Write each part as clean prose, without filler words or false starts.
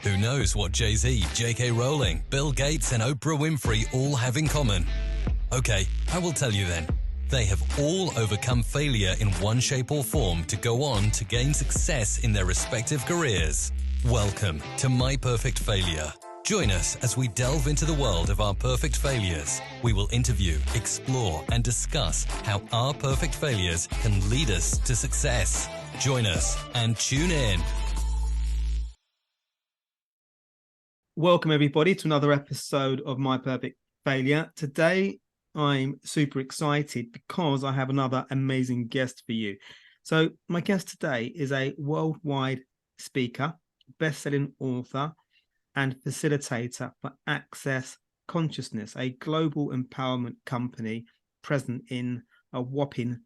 Who knows what Jay-Z, J.K. Rowling, Bill Gates and Oprah Winfrey all have in common? Okay, I will tell you then. They have all overcome failure in one shape or form to go on to gain success in their respective careers. Welcome to My Perfect Failure. Join us as we delve into the world of our perfect failures. We will interview, explore, and discuss how our perfect failures can lead us to success. Join us and tune in. Welcome, everybody, to another episode of My Perfect Failure. Today, I'm super excited because I have another amazing guest for you. So my guest today is a worldwide speaker, best-selling author, and facilitator for Access Consciousness, a global empowerment company present in a whopping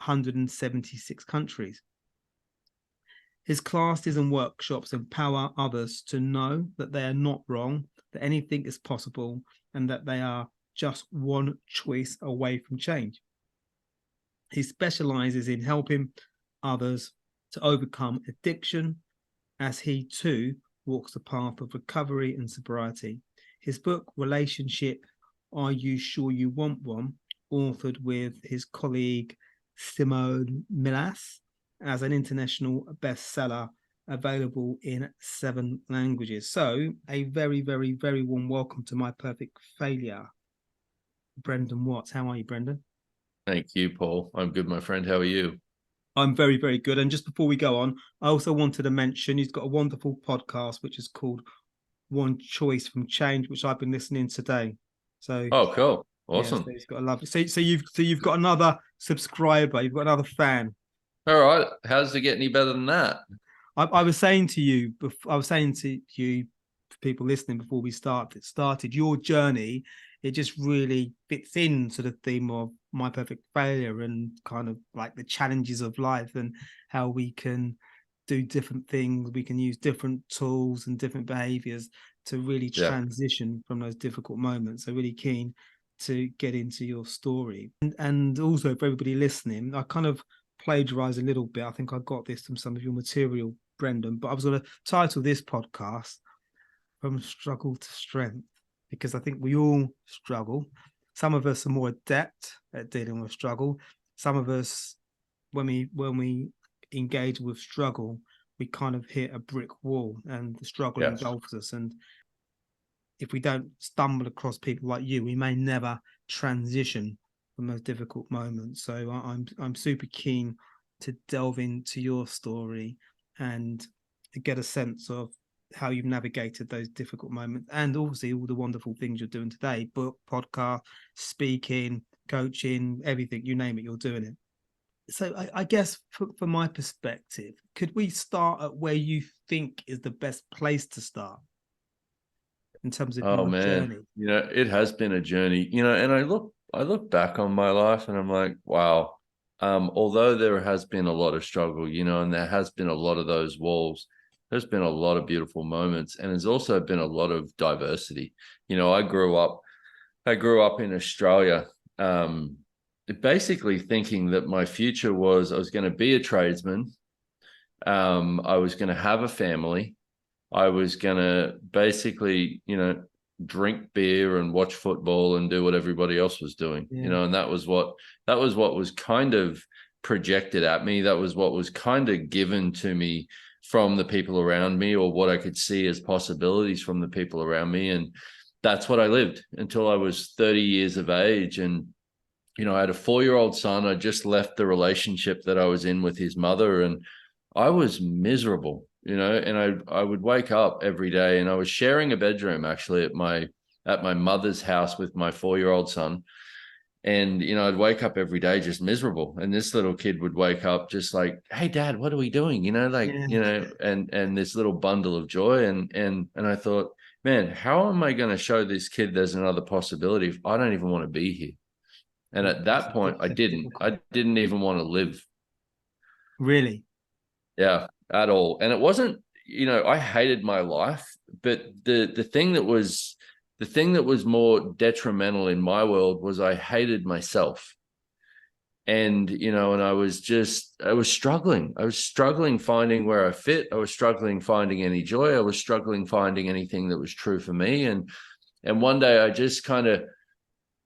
176 countries. His classes and workshops empower others to know that they are not wrong, that anything is possible, and that they are just one choice away from change. He specializes in helping others to overcome addiction as he too walks the path of recovery and sobriety. His book, Relationship, Are You Sure You Want One?, authored with his colleague Simone Milas, as an international bestseller, available in 7 languages. So a very, very, very warm welcome to My Perfect Failure, Brendon Watt. How are you, Brendon? Thank you, Paul. I'm good, my friend. How are you? I'm very, very good. And just before we go on, I also wanted to mention he's got a wonderful podcast, which is called One Choice from Change, which I've been listening today. So, oh, cool. Awesome. Yeah, so he's got a lovely. So you've got another subscriber, you've got another fan. All right. How does it get any better than that? I was saying to you, people listening before we started, your journey, it just really fits into the theme of My Perfect Failure and kind of like the challenges of life and how we can do different things. We can use different tools and different behaviors to really transition from those difficult moments. So really keen to get into your story. And also for everybody listening, I kind of plagiarize a little bit. I think I got this from some of your material, Brendon, but I was going to title this podcast From Struggle to Strength, because I think we all struggle. Some of us are more adept at dealing with struggle. Some of us, when we engage with struggle, we kind of hit a brick wall and the struggle engulfs us. And if we don't stumble across people like you, we may never transition from those difficult moments. So I'm super keen to delve into your story and to get a sense of how you've navigated those difficult moments, and obviously all the wonderful things you're doing today: book, podcast, speaking, coaching, everything, you name it, you're doing it. So I guess from my perspective, could we start at where you think is the best place to start in terms of your journey? You know, it has been a journey, you know, and I look back on my life and I'm like, wow, although there has been a lot of struggle, you know, and there has been a lot of those walls, there's been a lot of beautiful moments, and there's also been a lot of diversity. You know, I grew up in Australia, basically thinking that my future was I was going to be a tradesman. I was going to have a family. I was going to basically, you know, drink beer and watch football and do what everybody else was doing, you know, and that was what was kind of projected at me. That was what was kind of given to me from the people around me, or what I could see as possibilities from the people around me. And that's what I lived until I was 30 years of age. And, you know, I had a 4-year-old son. I just left the relationship that I was in with his mother, and I was miserable, you know, and I would wake up every day, and I was sharing a bedroom actually at my mother's house with my 4-year-old son. And, you know, I'd wake up every day just miserable. And this little kid would wake up just like, hey, Dad, what are we doing? You know, like, you know, and this little bundle of joy. And I thought, man, how am I going to show this kid there's another possibility if I don't even want to be here? And at that point, I didn't even want to live. Really? Yeah, at all. And it wasn't, you know, I hated my life, but the thing that was more detrimental in my world was I hated myself. And, and I was struggling. I was struggling finding where I fit. I was struggling finding any joy. I was struggling finding anything that was true for me. And one day I just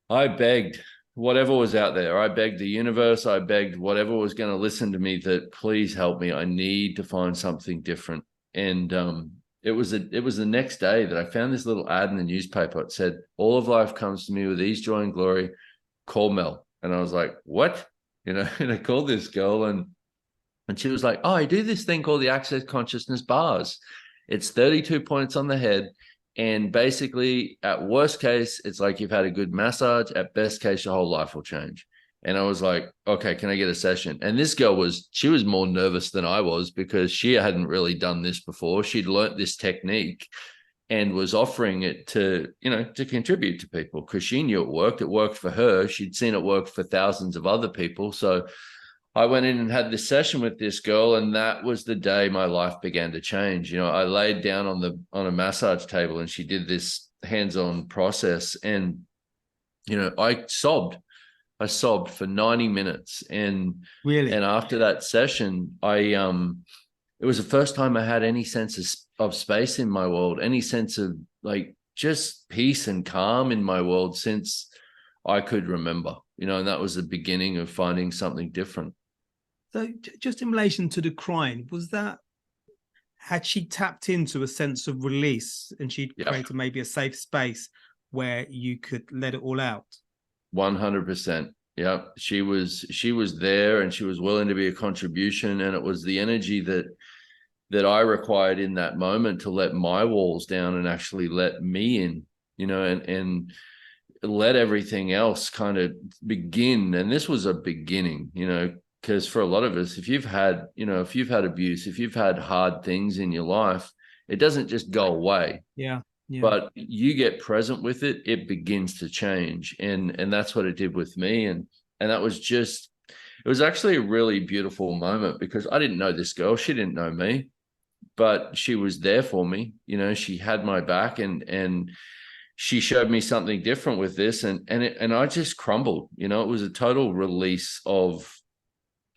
I begged whatever was out there. I begged the universe. I begged whatever was going to listen to me that please help me. I need to find something different. And it was the next day that I found this little ad in the newspaper. It said, all of life comes to me with ease, joy, and glory. Call Mel. And I was like, what? And I called this girl and she was like, oh, I do this thing called the Access Consciousness bars. It's 32 points on the head. And basically, at worst case, it's like you've had a good massage. At best case, your whole life will change. And I was like, okay, can I get a session? And this girl she was more nervous than I was because she hadn't really done this before. She'd learnt this technique and was offering it to contribute to people because she knew it worked. It worked for her. She'd seen it work for thousands of other people. So I went in and had this session with this girl, and that was the day my life began to change. I laid down on a massage table and she did this hands-on process, and I sobbed. I sobbed for 90 minutes. And really, and after that session, it was the first time I had any sense of space in my world, any sense of like just peace and calm in my world since I could remember, and that was the beginning of finding something different. So just in relation to the crying, had she tapped into a sense of release and she'd created maybe a safe space where you could let it all out? 100%. Yeah. She was there and she was willing to be a contribution. And it was the energy that I required in that moment to let my walls down and actually let me in, and let everything else kind of begin. And this was a beginning, because for a lot of us, if you've had abuse, if you've had hard things in your life, it doesn't just go away. Yeah. But you get present with it, it begins to change. And that's what it did with me. And that was it was actually a really beautiful moment because I didn't know this girl. She didn't know me, but she was there for me. She had my back and she showed me something different with this. And I just crumbled. It was a total release of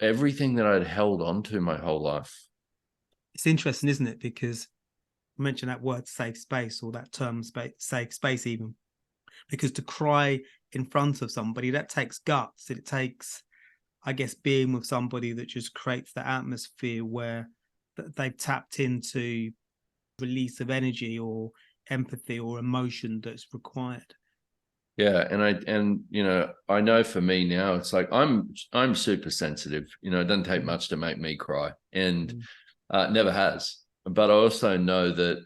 everything that I'd held on to my whole life. It's interesting, isn't it? Because I mentioned that word safe space, or that term safe space even, because to cry in front of somebody, that takes guts. It takes, I guess, being with somebody that just creates the atmosphere where they've tapped into release of energy or empathy or emotion that's required. Yeah. And I know for me now, it's like I'm super sensitive. It doesn't take much to make me cry, and never has. But I also know that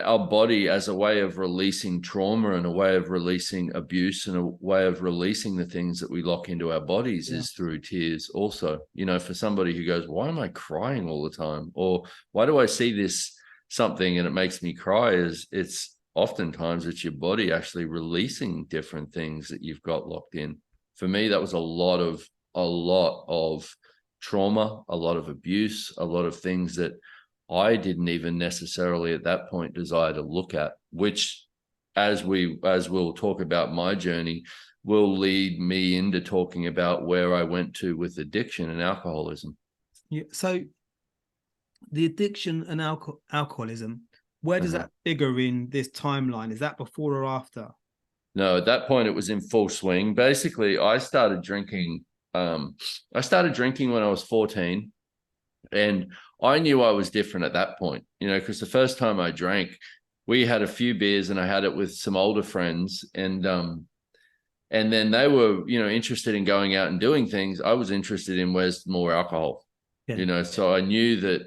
our body, as a way of releasing trauma and a way of releasing abuse and a way of releasing the things that we lock into our bodies is through tears also. For somebody who goes, why am I crying all the time? Or why do I see this something and it makes me cry? It's oftentimes it's your body actually releasing different things that you've got locked in. For me, that was a lot of trauma, a lot of abuse, a lot of things that I didn't even necessarily at that point desire to look at, which as we'll talk about my journey, will lead me into talking about where I went to with addiction and alcoholism. Yeah. So the addiction and alcoholism, where does that figure in this timeline? Is that before or after? No, at that point it was in full swing. Basically, I started drinking when I was 14, and I knew I was different at that point, because the first time I drank, we had a few beers and I had it with some older friends, and then they were, interested in going out and doing things. I was interested in where's more alcohol, so I knew that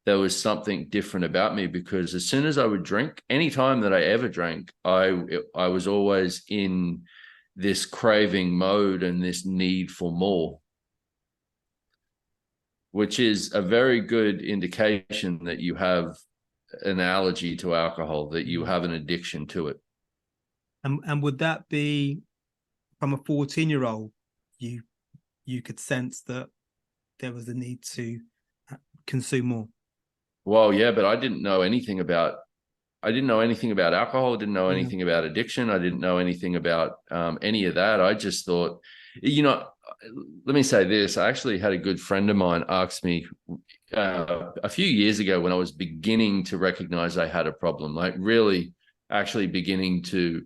there was something different about me, because as soon as I would drink, any time that I ever drank, I was always in this craving mode and this need for more, which is a very good indication that you have an allergy to alcohol, that you have an addiction to it. And would that be from a 14-year-old, you could sense that there was a need to consume more? Well, yeah, but I didn't know anything about alcohol. I didn't know anything about addiction. I didn't know anything about any of that. I just thought let me say this. I actually had a good friend of mine ask me a few years ago when I was beginning to recognize I had a problem, like really actually beginning to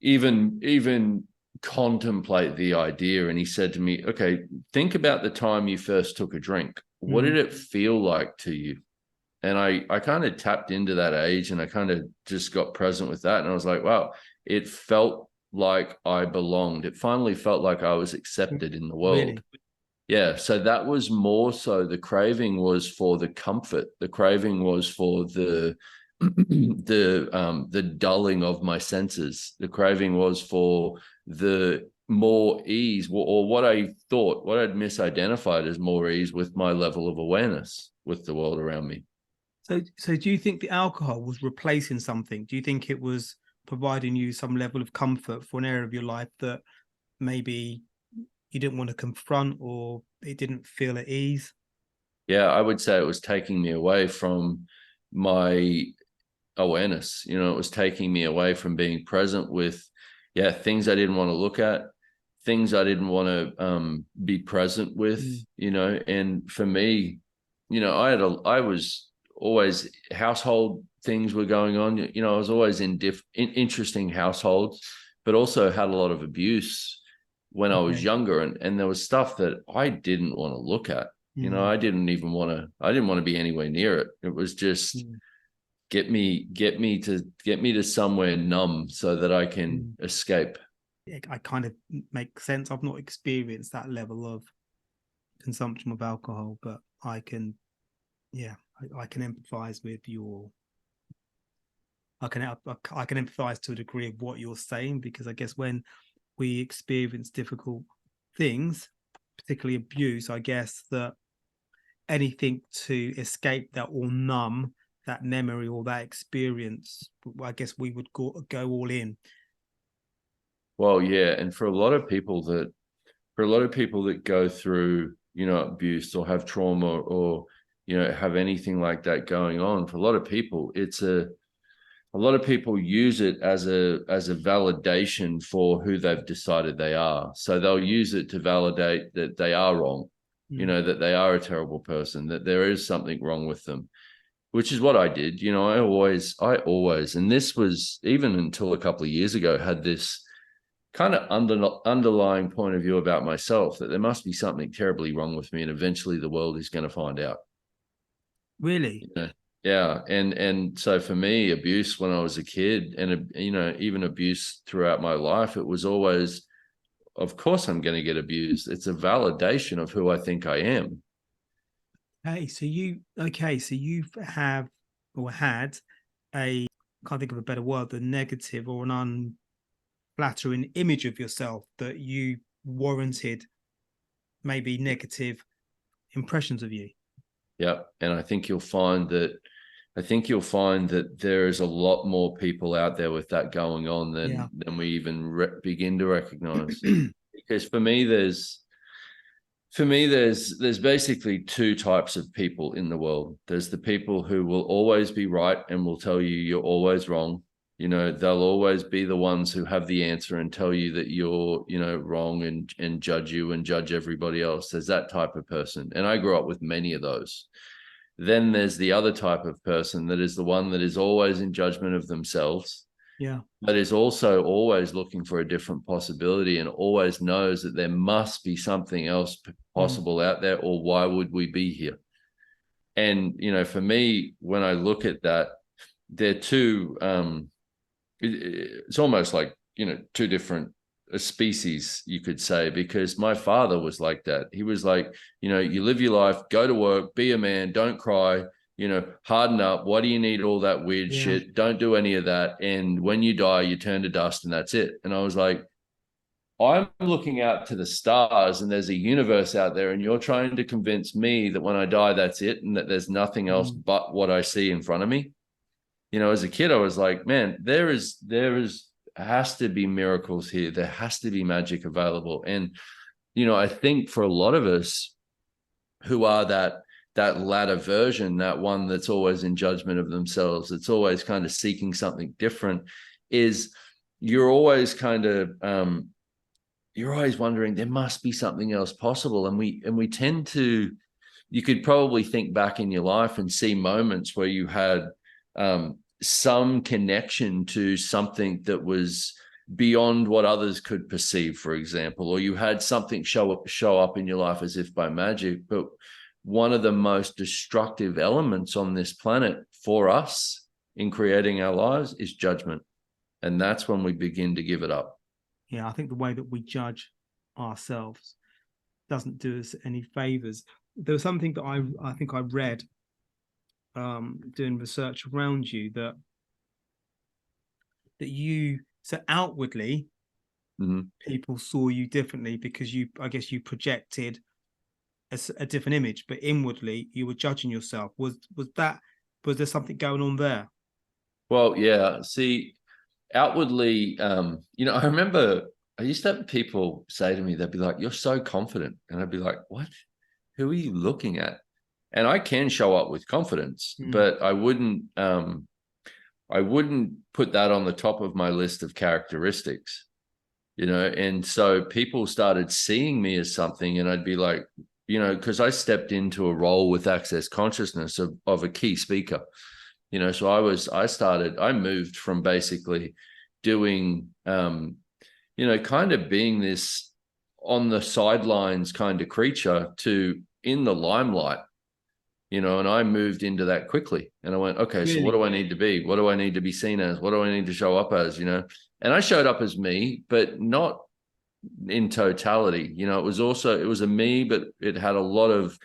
even contemplate the idea. And he said to me, okay, think about the time you first took a drink. What did it feel like to you? And I kind of tapped into that age, and I kind of just got present with that. And I was like, wow, it felt like I belonged. It finally felt like I was accepted in the world. Really? Yeah. So that was more so, the craving was for the comfort. The craving was for the the dulling of my senses. The craving was for the more ease, or what I thought, what I'd misidentified as more ease with my level of awareness with the world around me. So do you think the alcohol was replacing something? Do you think it was providing you some level of comfort for an area of your life that maybe you didn't want to confront, or it didn't feel at ease? Yeah, I would say it was taking me away from my awareness. It was taking me away from being present with, things I didn't want to look at, things I didn't want to be present with, and for me, I was always, household things were going on. I was always in interesting households, but also had a lot of abuse when I was younger. And there was stuff that I didn't want to look at. I didn't want to be anywhere near it. It was just get me to somewhere numb so that I can escape. I kind of make sense. I've not experienced that level of consumption of alcohol, but I can empathize with your. I can empathize to a degree of what you're saying, because I guess when we experience difficult things, particularly abuse, I guess that anything to escape that or numb that memory or that experience, I guess we would go all in. Well, yeah, and for a lot of people that go through, abuse or have trauma or have anything like that going on, for a lot of people, a lot of people use it as a validation for who they've decided they are. So they'll use it to validate that they are wrong, that they are a terrible person, that there is something wrong with them, which is what I did. I always, and this was even until a couple of years ago, had this kind of underlying point of view about myself, that there must be something terribly wrong with me, and eventually the world is going to find out. Really? Yeah. And so for me, abuse when I was a kid, and even abuse throughout my life, it was always, of course I'm going to get abused. It's a validation of who I think I am. So you have or had a, can't think of a better word than negative, or an unflattering image of yourself that you warranted maybe negative impressions of you. Yeah. And I think you'll find that there is a lot more people out there with that going on than we even begin to recognize. Because for me, there's basically two types of people in the world. There's the people who will always be right and will tell you you're always wrong. They'll always be the ones who have the answer and tell you that you're, wrong, and judge you and judge everybody else. There's that type of person. And I grew up with many of those. Then there's the other type of person that is the one that is always in judgment of themselves. Yeah. But is also always looking for a different possibility, and always knows that there must be something else possible out there, or why would we be here? And, for me, when I look at that, they're two, it's almost like, two different species, you could say, because my father was like that. He was like, you live your life, go to work, be a man, don't cry, harden up. Why do you need all that weird shit? Don't do any of that. And when you die, you turn to dust, and that's it. And I was like, I'm looking out to the stars, and there's a universe out there, and you're trying to convince me that when I die, that's it, and that there's nothing else but what I see in front of me. As a kid, I was like, man, there has to be miracles here. There has to be magic available. And, I think for a lot of us who are that latter version, that one that's always in judgment of themselves, it's always kind of seeking something different, is you're always kind of you're always wondering there must be something else possible. And we tend to, you could probably think back in your life and see moments where you had some connection to something that was beyond what others could perceive, for example, or you had something show up in your life as if by magic. But one of the most destructive elements on this planet for us in creating our lives is judgment. And that's when we begin to give it up. Yeah, I think the way that we judge ourselves doesn't do us any favors. There was something that I think I read doing research around you that you, so outwardly people saw you differently because I guess you projected a different image, but inwardly you were judging yourself. Was there something going on there? Well, yeah. See, outwardly, I remember I used to have people say to me, they'd be like, "You're so confident," and I'd be like, "What? Who are you looking at?" And I can show up with confidence, but I wouldn't put that on the top of my list of characteristics, And so people started seeing me as something, and I'd be like, because I stepped into a role with Access Consciousness of a key speaker, so I moved from basically doing, kind of being this on the sidelines kind of creature to in the limelight, and I moved into that quickly. And I went, okay, really? So what do I need to be? What do I need to be seen as? What do I need to show up as, And I showed up as me, but not in totality. It was a me, but it had a lot of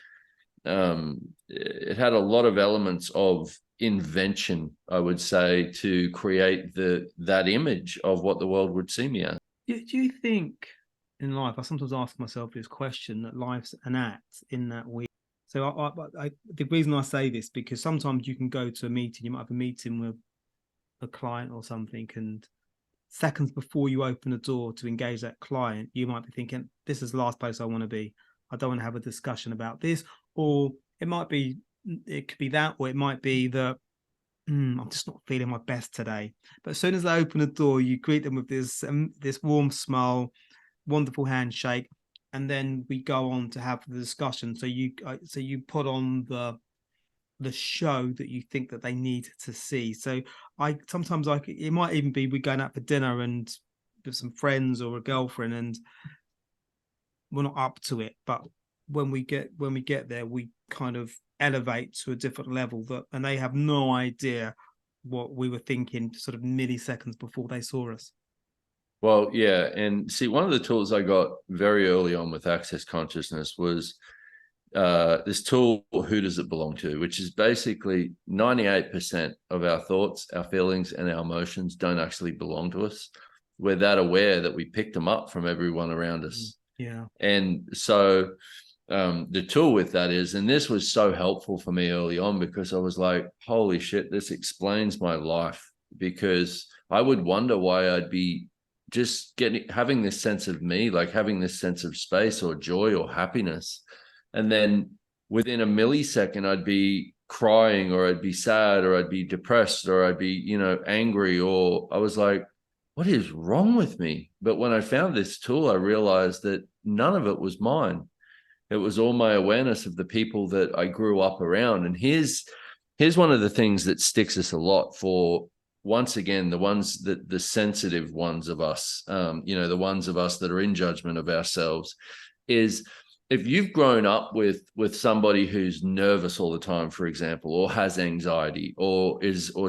elements of invention, I would say, to create that image of what the world would see me as. Do you think in life, I sometimes ask myself this question, that life's an act in that we. So the reason I say this, because sometimes you can go to a meeting, you might have a meeting with a client or something, and seconds before you open the door to engage that client, you might be thinking, this is the last place I want to be. I don't want to have a discussion about this. Or it could be that, or it might be that I'm just not feeling my best today. But as soon as they open the door, you greet them with this warm smile, wonderful handshake, and then we go on to have the discussion. So you put on the show that you think that they need to see. So it might even be we're going out for dinner and with some friends or a girlfriend, and we're not up to it. But when we get there, we kind of elevate to a different level, and they have no idea what we were thinking sort of milliseconds before they saw us. Well, yeah. And see, one of the tools I got very early on with Access Consciousness was this tool, Who Does It Belong To? Which is basically 98% of our thoughts, our feelings, and our emotions don't actually belong to us. We're that aware that we picked them up from everyone around us. Yeah. And so the tool with that is, and this was so helpful for me early on, because I was like, holy shit, this explains my life. Because I would wonder why I'd be just having this sense of me, like having this sense of space or joy or happiness. And then within a millisecond, I'd be crying, or I'd be sad, or I'd be depressed, or I'd be, angry, or I was like, what is wrong with me? But when I found this tool, I realized that none of it was mine. It was all my awareness of the people that I grew up around. And here's one of the things that sticks us a lot for, once again, the sensitive ones of us, the ones of us that are in judgment of ourselves, is if you've grown up with somebody who's nervous all the time, for example, or has anxiety, or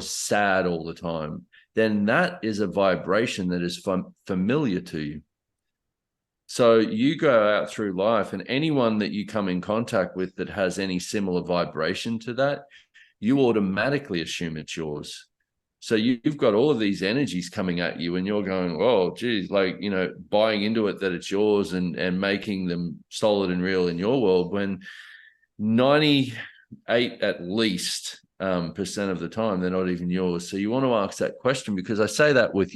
sad all the time, then that is a vibration that is familiar to you. So you go out through life, and anyone that you come in contact with that has any similar vibration to that, you automatically assume it's yours. So you've got all of these energies coming at you, and you're going, oh, geez, buying into it that it's yours and making them solid and real in your world, when 98 at least percent of the time they're not even yours. So you want to ask that question, because I say that with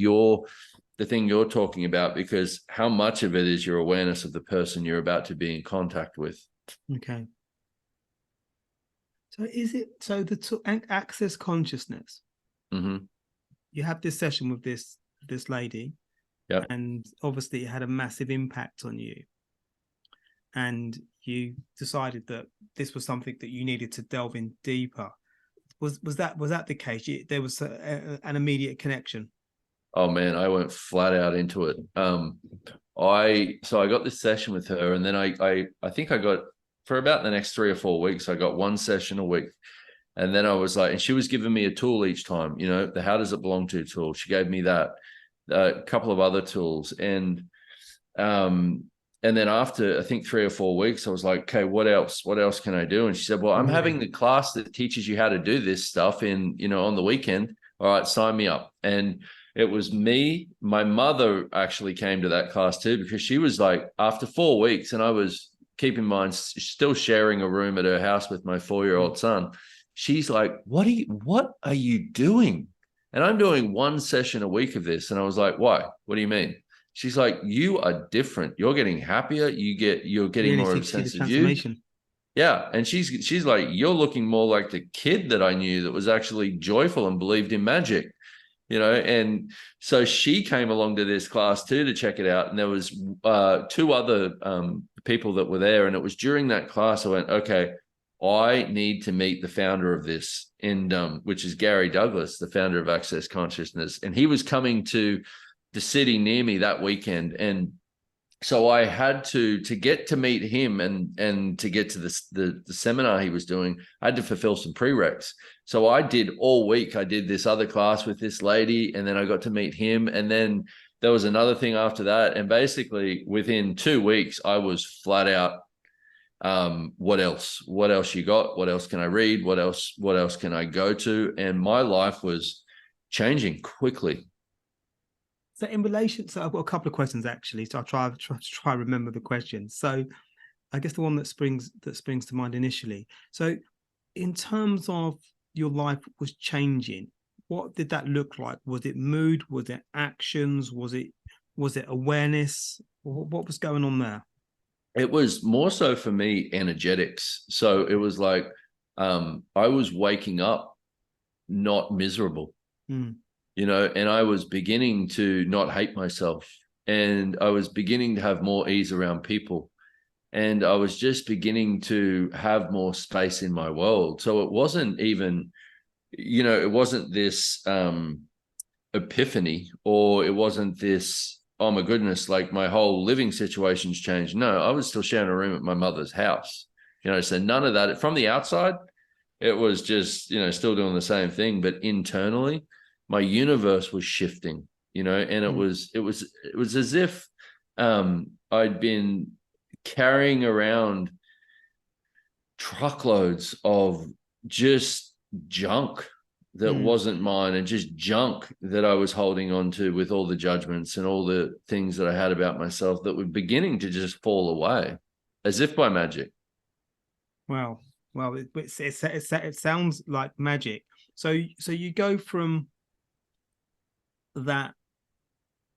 the thing you're talking about, because how much of it is your awareness of the person you're about to be in contact with? Okay. So the Access Consciousness? Mm-hmm. You have this session with this lady, Yep. And obviously it had a massive impact on you. And you decided that this was something that you needed to delve in deeper. Was that the case? There was an immediate connection. Oh man, I went flat out into it. I got this session with her, and then I think I got, for about the next 3 or 4 weeks, I got one session a week. And then I was like, and she was giving me a tool each time, you know, the How Does It Belong To tool. She gave me that, a couple of other tools. And then after, I think 3 or 4 weeks, I was like, okay, what else can I do? And she said, well, I'm having the class that teaches you how to do this stuff in, you know, on the weekend. All right, sign me up. And it was me. My mother actually came to that class too, because she was like, after 4 weeks, and I was, keep in mind, still sharing a room at her house with my 4-year-old son. She's like, what are you doing? And I'm doing one session a week of this. And I was like, why? What do you mean? She's like, you are different. You're getting happier. You're getting more of a sense of you. Yeah. And she's like, you're looking more like the kid that I knew that was actually joyful and believed in magic, you know? And so she came along to this class too, to check it out. And there was 2 other people that were there. And it was during that class I went, okay, I need to meet the founder of this, which is Gary Douglas, the founder of Access Consciousness. And he was coming to the city near me that weekend. And so I had to get to meet him and to get to the seminar he was doing, I had to fulfill some prereqs. So I did all week. I did this other class with this lady, and then I got to meet him. And then there was another thing after that. And basically within 2 weeks, I was flat out, what else you got? What else can I read? What else can I go to? And my life was changing quickly. So in relation, so I've got a couple of questions actually. So I'll try to remember the questions. So I guess the one that springs to mind initially. So in terms of your life was changing, what did that look like? Was it mood? Was it actions? Was it awareness? What was going on there? It was more so for me energetics. So it was like I was waking up not miserable, you know, and I was beginning to not hate myself, and I was beginning to have more ease around people, and I was just beginning to have more space in my world. So it wasn't even, you know, it wasn't this epiphany, or it wasn't this, oh my goodness, like my whole living situation's changed. No, I was still sharing a room at my mother's house, you know, so none of that from the outside, it was just, you know, still doing the same thing, but internally my universe was shifting, you know, and it was as if I'd been carrying around truckloads of just junk that wasn't mine, and just junk that I was holding on to with all the judgments and all the things that I had about myself that were beginning to just fall away as if by magic. Wow. Well, it sounds like magic. So you go from that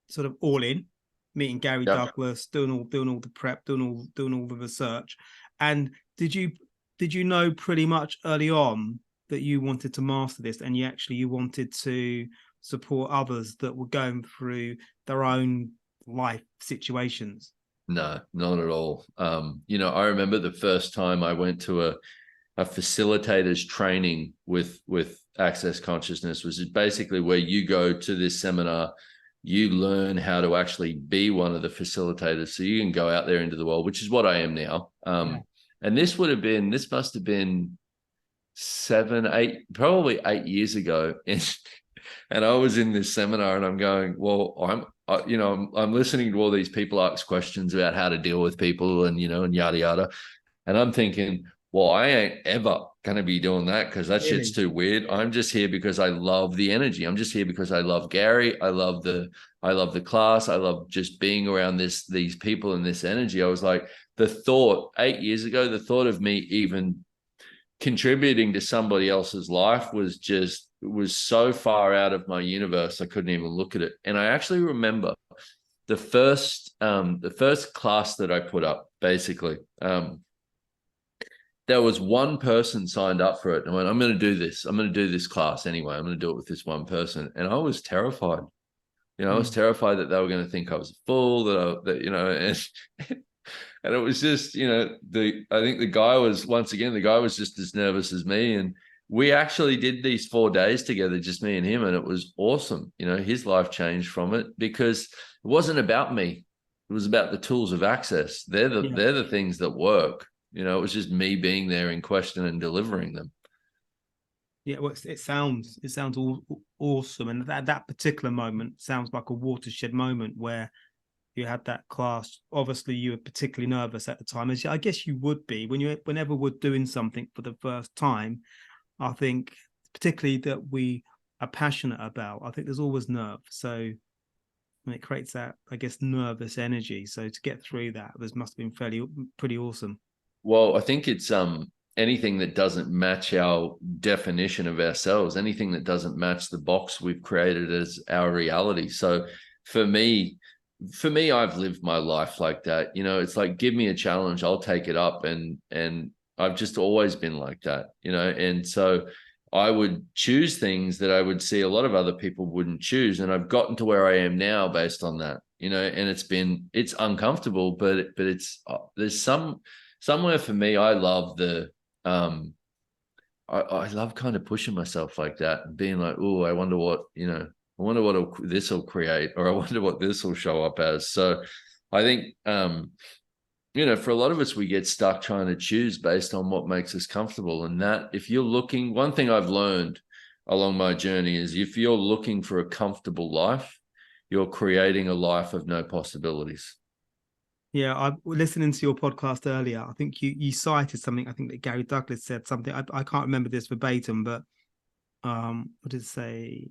sort of all in, meeting Gary Douglas, doing all the prep, doing all the research. And did you know pretty much early on that you wanted to master this, and you wanted to support others that were going through their own life situations? No, not at all. You know, I remember the first time I went to a facilitator's training with Access Consciousness, which is basically where you go to this seminar, you learn how to actually be one of the facilitators, so you can go out there into the world, which is what I am now. And this must have been probably 8 years ago. And I was in this seminar and I'm going, well, I'm listening to all these people ask questions about how to deal with people and, you know, and yada, yada. And I'm thinking, well, I ain't ever going to be doing that, because that shit's too weird. I'm just here because I love the energy. I'm just here because I love Gary. I love the class. I love just being around these people and this energy. I was like, the thought 8 years ago, the thought of me even contributing to somebody else's life was so far out of my universe, I couldn't even look at it. And I actually remember the first class that I put up, basically, there was one person signed up for it, and I went, I'm going to do this. I'm going to do this class anyway. I'm going to do it with this one person. And I was terrified. You know, I was terrified that they were going to think I was a fool, and it was just, I think the guy was just as nervous as me. And we actually did these 4 days together, just me and him. And it was awesome. His life changed from it because it wasn't about me. It was about the tools of access. They're the things that work. It was just me being there in question and delivering them. Yeah, well, it sounds awesome. And that particular moment sounds like a watershed moment where you had that class. Obviously, you were particularly nervous at the time, as I guess you would be whenever we're doing something for the first time. I think, particularly that we are passionate about, I think there's always nerve. So it creates that, I guess, nervous energy. So to get through that must have been pretty awesome. Well, I think it's anything that doesn't match our definition of ourselves, anything that doesn't match the box we've created as our reality. So for me, I've lived my life like that. It's like, give me a challenge, I'll take it up. And I've just always been like that, and so I would choose things that I would see a lot of other people wouldn't choose. And I've gotten to where I am now based on that, and it's uncomfortable, but it's, there's somewhere for me, I love I love kind of pushing myself like that and being like, oh, I wonder what this will create, or I wonder what this will show up as. So I think, for a lot of us, we get stuck trying to choose based on what makes us comfortable. And that, if you're looking, one thing I've learned along my journey is, if you're looking for a comfortable life, you're creating a life of no possibilities. Yeah, I was listening to your podcast earlier. I think you cited something. I think that Gary Douglas said something. I can't remember this verbatim, but what did it say?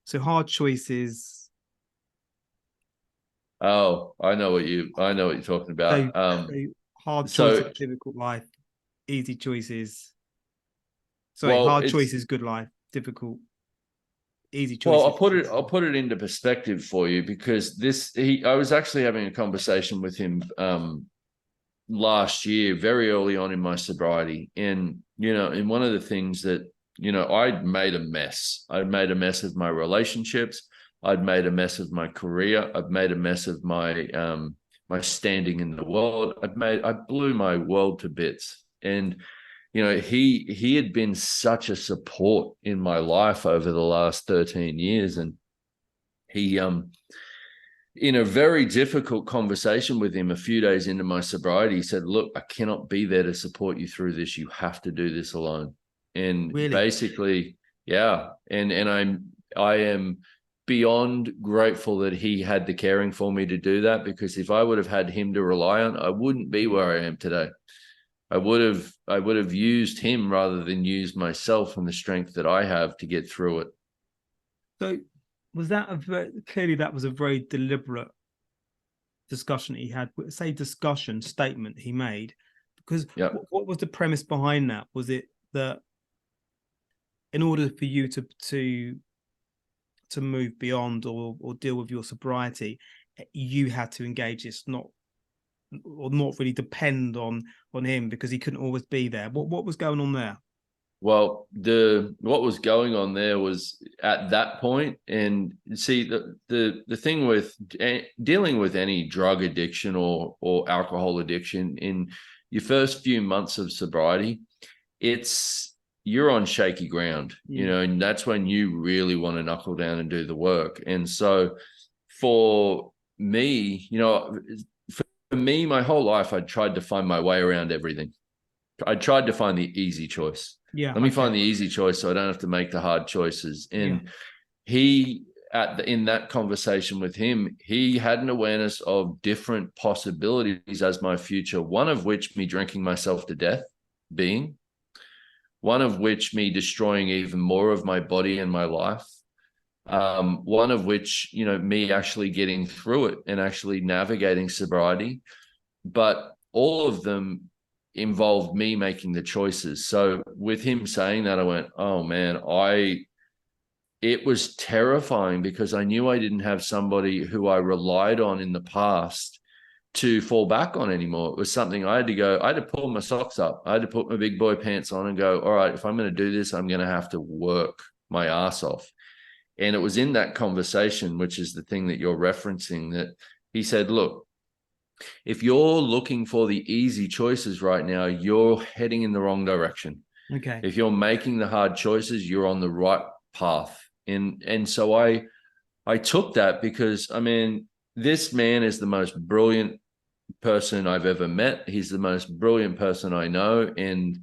So hard choices. Oh, I know what you're talking about. Hard choices, difficult life. Easy choices. Sorry, hard choices, good life. Difficult, easy choices. Well, I'll put it into perspective for you, because I was actually having a conversation with him last year, very early on in my sobriety, and and one of the things that I'd made a mess. I'd made a mess of my relationships. I'd made a mess of my career. I've made a mess of my my standing in the world. I blew my world to bits. And he had been such a support in my life over the last 13 years. And he in a very difficult conversation with him a few days into my sobriety, he said, look, I cannot be there to support you through this. You have to do this alone. And really? Basically, yeah. And I am beyond grateful that he had the caring for me to do that, because if I would have had him to rely on, I wouldn't be where I am today. I would have used him rather than used myself and the strength that I have to get through it. So was that clearly that was a very deliberate discussion he had, statement he made, because what was the premise behind that? Was it that in order for you to move beyond or deal with your sobriety, you had to engage this, not really depend on him, because he couldn't always be there? What was going on there? Well, what was going on there was, at that point, and see, the thing with dealing with any drug addiction or alcohol addiction in your first few months of sobriety, you're on shaky ground, and that's when you really want to knuckle down and do the work. And so for me, for me, my whole life, I tried to find my way around everything. I tried to find the easy choice. Yeah. Let me find the easy choice so I don't have to make the hard choices. And in that conversation with him, he had an awareness of different possibilities as my future, one of which me drinking myself to death being, one of which me destroying even more of my body and my life, one of which, me actually getting through it and actually navigating sobriety. But all of them involved me making the choices. So with him saying that, I went, oh man, it was terrifying, because I knew I didn't have somebody who I relied on in the past to fall back on anymore. It was something I had to pull my socks up. I had to put my big boy pants on and go, all right, if I'm going to do this, I'm going to have to work. my ass off. And it was in that conversation, which is the thing that you're referencing, that he said, look, if you're looking for the easy choices right now, you're heading in the wrong direction. Okay. If you're making the hard choices, you're on the right path. And so I took that because, I mean, this man is the most brilliant person I've ever met. He's the most brilliant person I know. And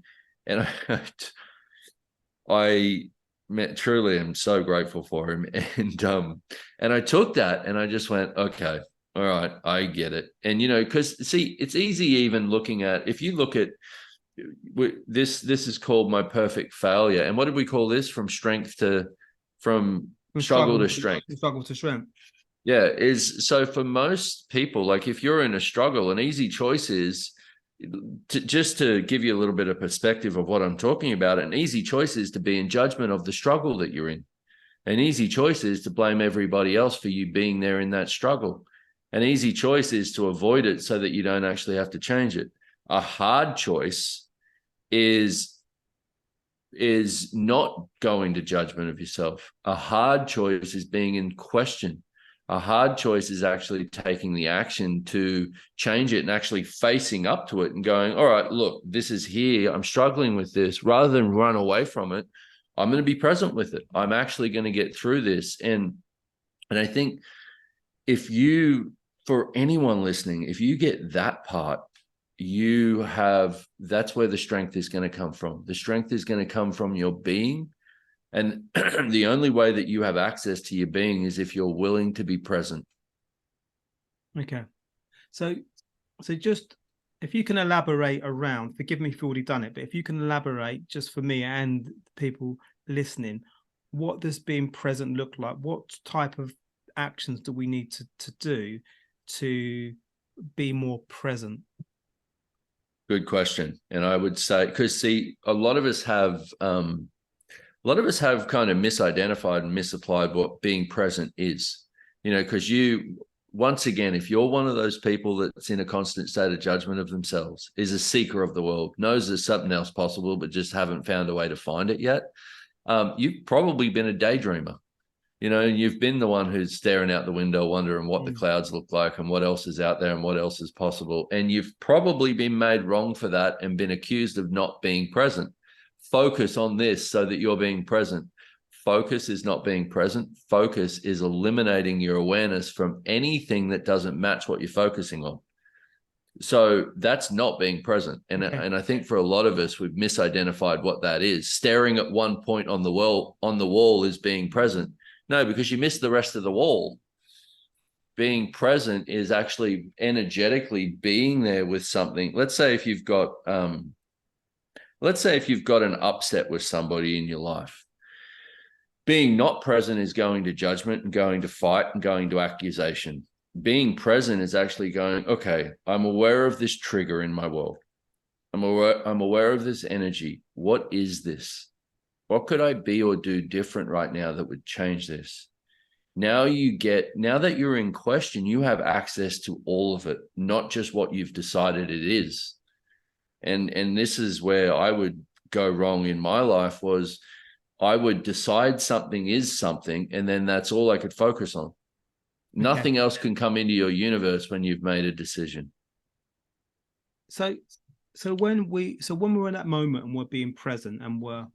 I truly am so grateful for him. And I took that and I just went, okay, all right, I get it. And, you know, because see, it's easy even looking at, if you look at this is called my perfect failure. And what did we call this? From struggle to strength. Struggle to strength. Yeah. So for most people, like if you're in a struggle, an easy choice is just to give you a little bit of perspective of what I'm talking about. An easy choice is to be in judgment of the struggle that you're in. An easy choice is to blame everybody else for you being there in that struggle. An easy choice is to avoid it so that you don't actually have to change it. A hard choice is not going to judgment of yourself. A hard choice is being in question. A hard choice is actually taking the action to change it and actually facing up to it and going, all right, look, this is here. I'm struggling with this. Rather than run away from it, I'm going to be present with it. I'm actually going to get through this. And I think for anyone listening, if you get that part, that's where the strength is going to come from. The strength is going to come from your being. And the only way that you have access to your being is if you're willing to be present. Okay. So just if you can elaborate around, forgive me if you've already done it, but if you can elaborate just for me and people listening, what does being present look like? What type of actions do we need to do to be more present? Good question. And I would say, because see, a lot of us have kind of misidentified and misapplied what being present is, you know, because once again, if you're one of those people that's in a constant state of judgment of themselves, is a seeker of the world, knows there's something else possible, but just haven't found a way to find it yet, you've probably been a daydreamer. You know, you've been the one who's staring out the window, wondering what the clouds look like and what else is out there and what else is possible. And you've probably been made wrong for that and been accused of not being present. Focus on this so that you're being present. Focus is not being present. Focus is eliminating your awareness from anything that doesn't match what you're focusing on. So that's not being present. And I think for a lot of us, we've misidentified what that is. Staring at one point on the wall is being present. No, because you missed the rest of the wall. Being present is actually energetically being there with something. Let's say if you've got an upset with somebody in your life. Being not present is going to judgment and going to fight and going to accusation. Being present is actually going, okay, I'm aware of this trigger in my world. I'm aware of this energy. What is this? What could I be or do different right now that would change this? Now that you're in question, you have access to all of it, not just what you've decided it is. And this is where I would go wrong in my life, was I would decide something is something, and then that's all I could focus on. Nothing else can come into your universe when you've made a decision. So when we're in that moment and we're being present and we're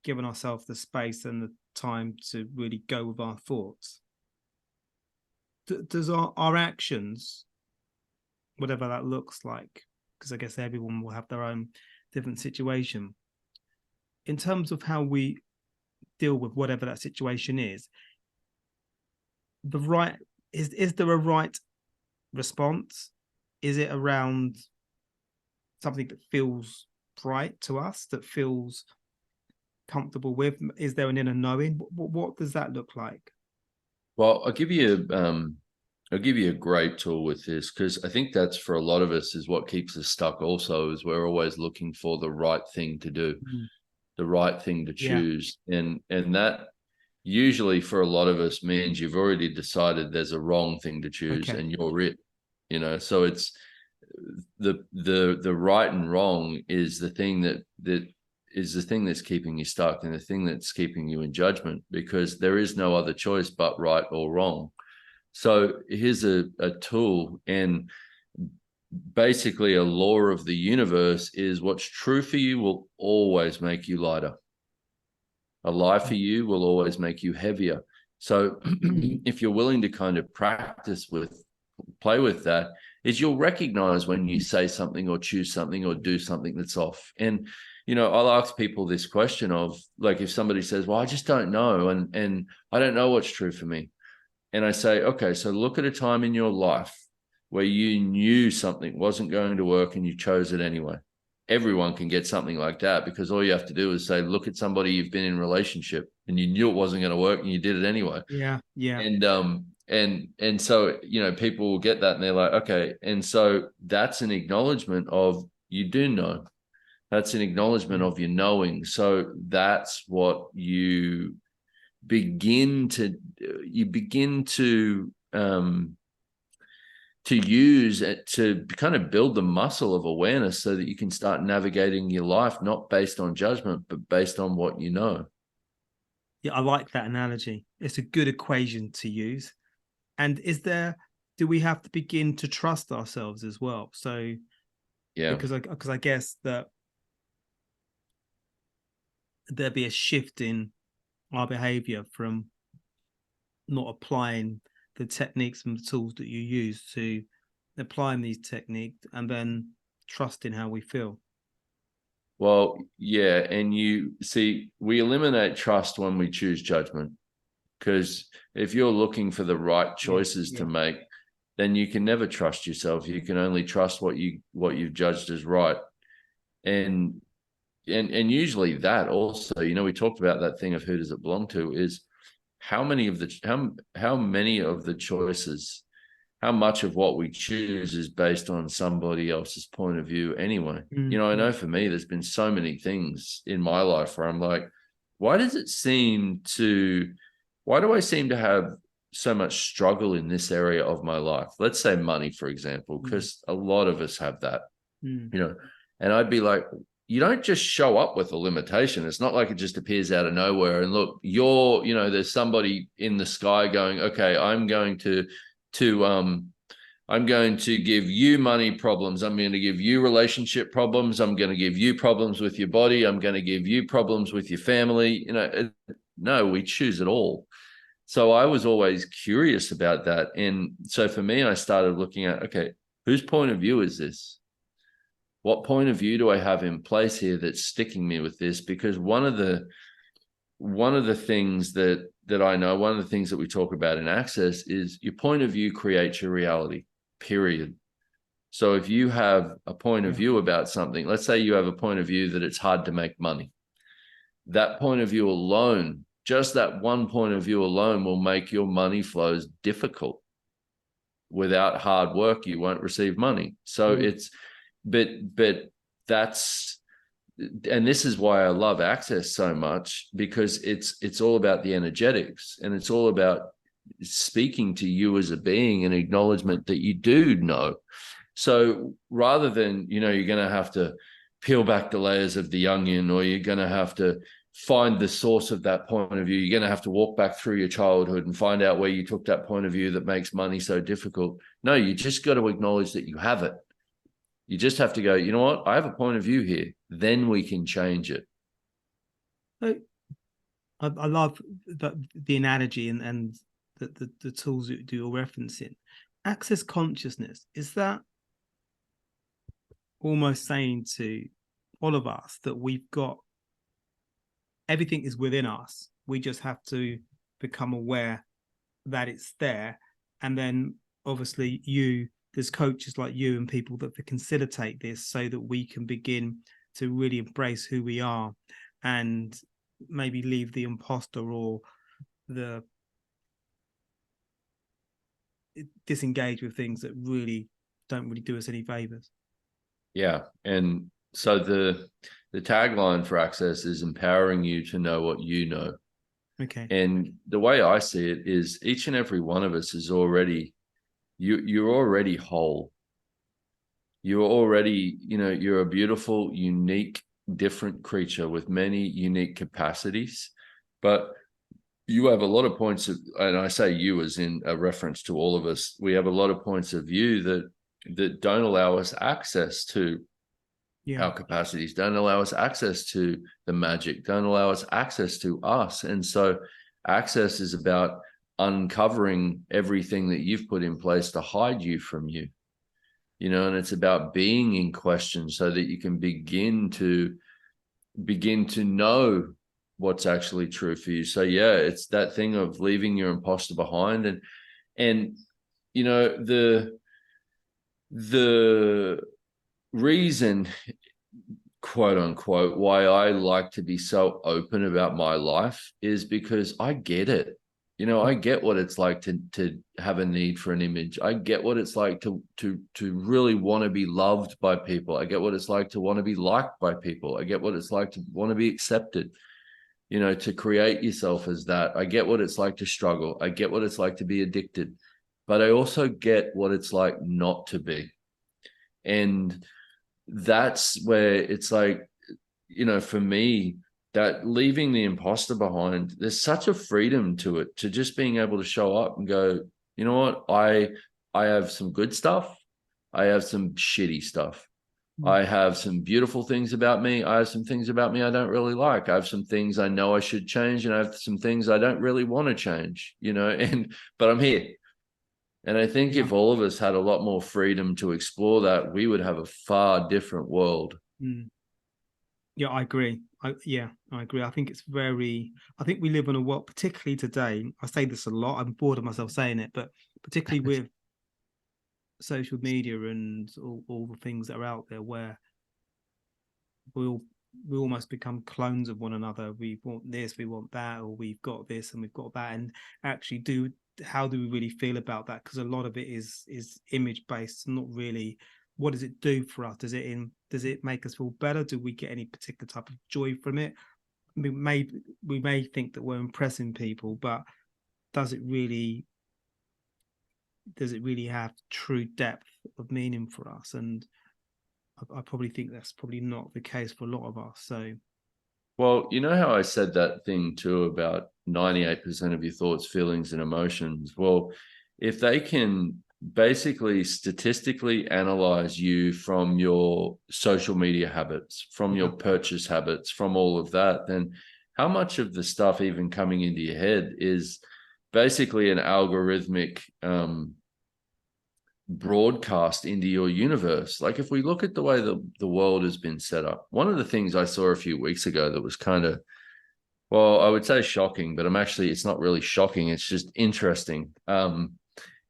giving ourselves the space and the time to really go with our thoughts, does our actions, whatever that looks like, because I guess everyone will have their own different situation, in terms of how we deal with whatever that situation is, is there a right response? Is it around something that feels right to us, that feels comfortable with? Is there an inner knowing? What does that look like? Well, I'll give you a great tool with this, because I think that's for a lot of us is what keeps us stuck also, is we're always looking for the right thing to do, the right thing to choose. And that usually for a lot of us means you've already decided there's a wrong thing to choose and you're it, you know. So it's the right and wrong is the thing that is the thing that's keeping you stuck and the thing that's keeping you in judgment, because there is no other choice but right or wrong. So here's a tool, and basically a law of the universe is what's true for you will always make you lighter. A lie for you will always make you heavier. So if you're willing to kind of play with that, is you'll recognize when you say something or choose something or do something that's off. And, I'll ask people this question of, like, if somebody says, well, I just don't know, and I don't know what's true for me. And I say, okay, so look at a time in your life where you knew something wasn't going to work and you chose it anyway. Everyone can get something like that, because all you have to do is say, look at somebody you've been in a relationship and you knew it wasn't going to work and you did it anyway. Yeah. And so, people will get that and they're like, okay. And so that's an acknowledgement of, you do know. That's an acknowledgement of your knowing. So that's what you begin to use it to kind of build the muscle of awareness, so that you can start navigating your life, not based on judgment, but based on what you know. Yeah, I like that analogy. It's a good equation to use. And do we have to begin to trust ourselves as well? So, yeah, because I guess that there'd be a shift in our behavior from not applying the techniques and the tools that you use to applying these techniques, and then trusting how we feel. Well, yeah. And you see, we eliminate trust when we choose judgment, because if you're looking for the right choices to make, then you can never trust yourself. You can only trust what you've judged as right. And usually that also, we talked about that thing of who does it belong to, is how many of the choices, how much of what we choose is based on somebody else's point of view anyway. Mm-hmm. I know for me, there's been so many things in my life where I'm like, why do I seem to have so much struggle in this area of my life? Let's say money, for example, because a lot of us have that, and I'd be like, you don't just show up with a limitation. It's not like it just appears out of nowhere. And look, there's somebody in the sky going, okay, I'm going to give you money problems. I'm going to give you relationship problems. I'm going to give you problems with your body. I'm going to give you problems with your family. No, we choose it all. So I was always curious about that. And so for me, I started looking at, okay, whose point of view is this? What point of view do I have in place here that's sticking me with this? Because one of the things that I know, one of the things that we talk about in Access is your point of view creates your reality, period. So if you have a point of view about something, let's say you have a point of view that it's hard to make money, that point of view alone, just that one point of view alone, will make your money flows difficult. Without hard work, you won't receive money. So but that's, and this is why I love Access so much, because it's all about the energetics, and it's all about speaking to you as a being, and acknowledgement that you do know. So rather than, you're going to have to peel back the layers of the onion, or you're going to have to find the source of that point of view, you're going to have to walk back through your childhood and find out where you took that point of view that makes money so difficult. No, you just got to acknowledge that you have it. You just have to go, you know what? I have a point of view here. Then we can change it. I love the analogy and the tools that you're referencing. Access consciousness, is that almost saying to all of us that we've got, everything is within us. We just have to become aware that it's there. And then obviously there's coaches like you and people that facilitate this, so that we can begin to really embrace who we are, and maybe leave the imposter or the disengage with things that really don't really do us any favors. Yeah. And so the tagline for Access is empowering you to know what you know. Okay. And the way I see it is, each and every one of us is already, you're already whole. You're already, you're a beautiful, unique different creature with many unique capacities, but you have a lot of points of, and I say you as in a reference to all of us, we have a lot of points of view that don't allow us access to our capacities, don't allow us access to the magic, don't allow us access to us. And so access is about uncovering everything that you've put in place to hide you from you, you know, and it's about being in question so that you can begin to know what's actually true for you. So yeah, it's that thing of leaving your imposter behind. And you know, the reason, quote unquote, why I like to be so open about my life is because I get it. You know, I get what it's like to have a need for an image. I get what it's like to really want to be loved by people. I get what it's like to want to be liked by people. I get what it's like to want to be accepted, you know, to create yourself as that. I get what it's like to struggle. I get what it's like to be addicted, but I also get what it's like not to be. And that's where it's like, you know, for me, that leaving the imposter behind, there's such a freedom to it, to just being able to show up and go, you know what, I have some good stuff. I have some shitty stuff. I have some beautiful things about me. I have some things about me I don't really like. I have some things I know I should change, and I have some things I don't really want to change, you know, but I'm here. And I think if all of us had a lot more freedom to explore that, we would have a far different world. Yeah, I agree. I agree. I think we live in a world, particularly today. I say this a lot. I'm bored of myself saying it, but particularly with social media and all the things that are out there, where we almost become clones of one another. We want this, we want that, or we've got this and we've got that. And actually, how do we really feel about that? Because a lot of it is image based, not really. What does it do for us? Does it make us feel better? Do we get any particular type of joy from it? We may think that we're impressing people, but does it really have true depth of meaning for us? And I probably think that's probably not the case for a lot of us. So, well, you know how I said that thing too about 98% of your thoughts, feelings, and emotions? Well, if they can basically statistically analyze you from your social media habits, from your purchase habits, from all of that, then how much of the stuff even coming into your head is basically an algorithmic broadcast into your universe? Like, if we look at the way the world has been set up, one of the things I saw a few weeks ago that was kind of, well, I would say shocking, but it's not really shocking, it's just interesting,